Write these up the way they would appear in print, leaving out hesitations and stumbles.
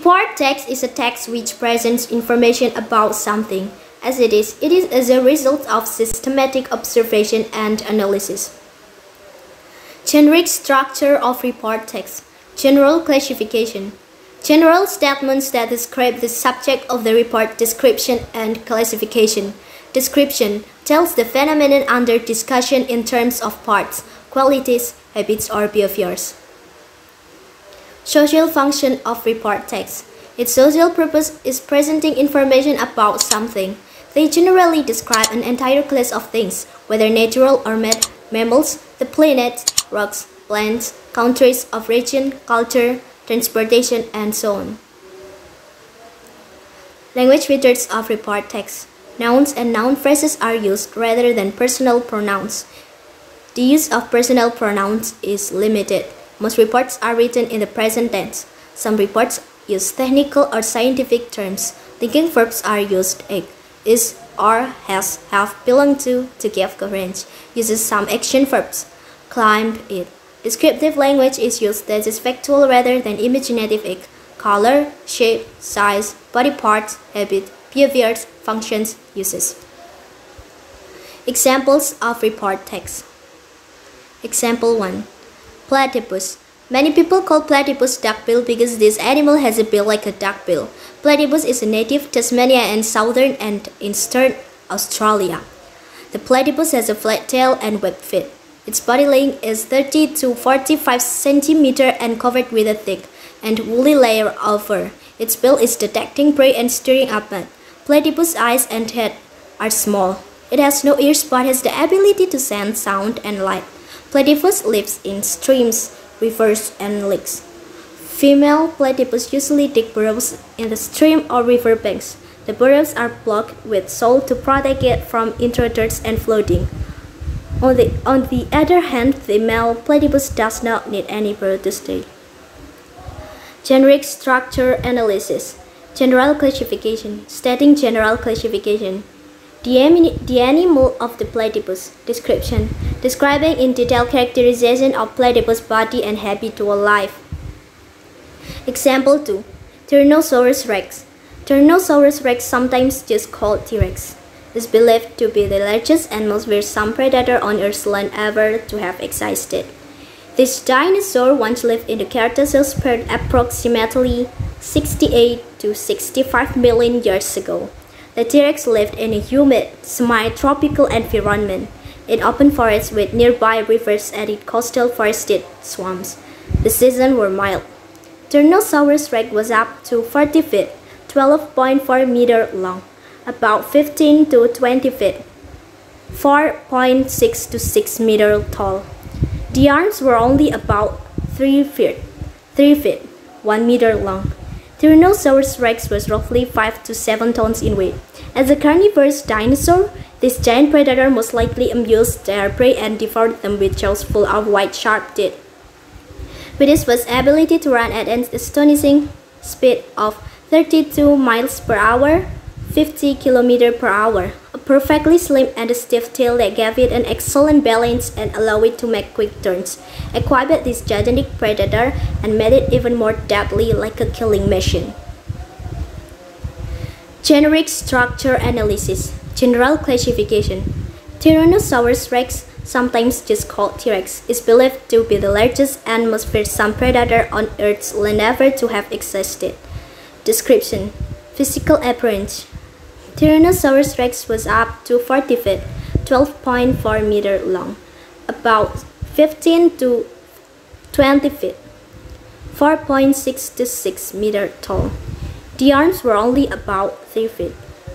Report text is a text which presents information about something. As it is as a result of systematic observation and analysis. Generic structure of report text. General classification. General statements that describe the subject of the report, description and classification. Description tells the phenomenon under discussion in terms of parts, qualities, habits or behaviors. Social function of report text. Its social purpose is presenting information about something. They generally describe an entire class of things, whether natural or made, mammals, the planet, rocks, plants, countries of region, culture, transportation, and so on. Language features of report text. Nouns and noun phrases are used rather than personal pronouns. The use of personal pronouns is limited. Most reports are written in the present tense. Some reports use technical or scientific terms. Linking verbs are used. Is, are, has, have, belong to give coherence. Uses some action verbs. Climb, it. Descriptive language is used that is factual rather than imaginative. Color, shape, size, body parts, habit, behaviors, functions, uses. Examples of report text. Example 1. Platypus. Many people call platypus duckbill because this animal has a bill like a duckbill. Platypus is a native Tasmania and southern and eastern Australia. The platypus has a flat tail and webbed feet. Its body length is 30 to 45 cm and covered with a thick and woolly layer of fur. Its bill is detecting prey and stirring upward. Platypus eyes and head are small. It has no ears but has the ability to sense sound and light. Platypus lives in streams, rivers, and lakes. Female platypus usually dig burrows in the stream or river banks. The burrows are blocked with soil to protect it from intruders and flooding. On the other hand, the male platypus does not need any burrow to stay. Generic structure analysis. General classification. Stating general classification. The animal of the platypus. Description. Describing in detail characterization of platypus body and habitual life. Example 2. Tyrannosaurus rex. Tyrannosaurus rex, sometimes just called T-Rex, is believed to be the largest and most fearsome predator on Earth's land ever to have existed. This dinosaur once lived in the Cretaceous period approximately 68 to 65 million years ago. The T-Rex lived in a humid, semi-tropical environment, in open forests with nearby rivers and in coastal forested swamps. The seasons were mild. Tyrannosaurus rex was up to 40 feet, 12.4 meters long, about 15 to 20 feet, 4.6 to 6 meters tall. The arms were only about 3 feet, 1 meter long. Tyrannosaurus rex was roughly 5 to 7 tons in weight. As a carnivorous dinosaur, this giant predator most likely amused their prey and devoured them with jaws full of white sharp teeth. With its vast ability to run at an astonishing speed of 32 miles per hour, 50 km per hour, a perfectly slim and stiff tail that gave it an excellent balance and allowed it to make quick turns, equipped this gigantic predator and made it even more deadly, like a killing machine. Generic structure analysis. General classification. Tyrannosaurus rex, sometimes just called T-Rex, is believed to be the largest and most fearsome predator on Earth's land ever to have existed. Description. Physical appearance. Tyrannosaurus rex was up to 40 feet, 12.4 meters long, about 15 to 20 feet, 4.6 to 6 meters tall. The arms were only about 3 feet,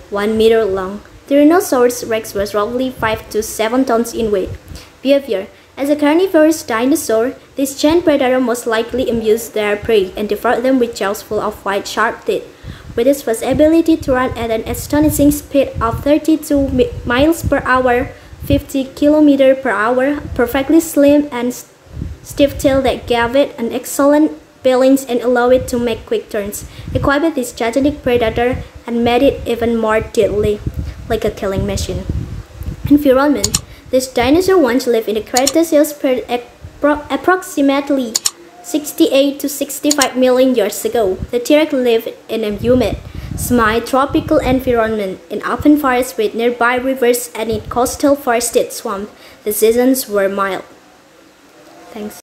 1 meter long. Tyrannosaurus rex was roughly 5 to 7 tons in weight. Behavior. As a carnivorous dinosaur, this giant predator most likely amused their prey and devoured them with jaws full of white sharp teeth. With its vast ability to run at an astonishing speed of 32 miles per hour, 50 km per hour, perfectly slim and stiff tail that gave it an excellent balance and allowed it to make quick turns, equipped this gigantic predator and made it even more deadly, like a killing machine. Environment. This dinosaur once lived in the Cretaceous period approximately 68 to 65 million years ago, the T-Rex lived in a humid, semi-tropical environment in open forests with nearby rivers and in coastal forested swamps. The seasons were mild. Thanks.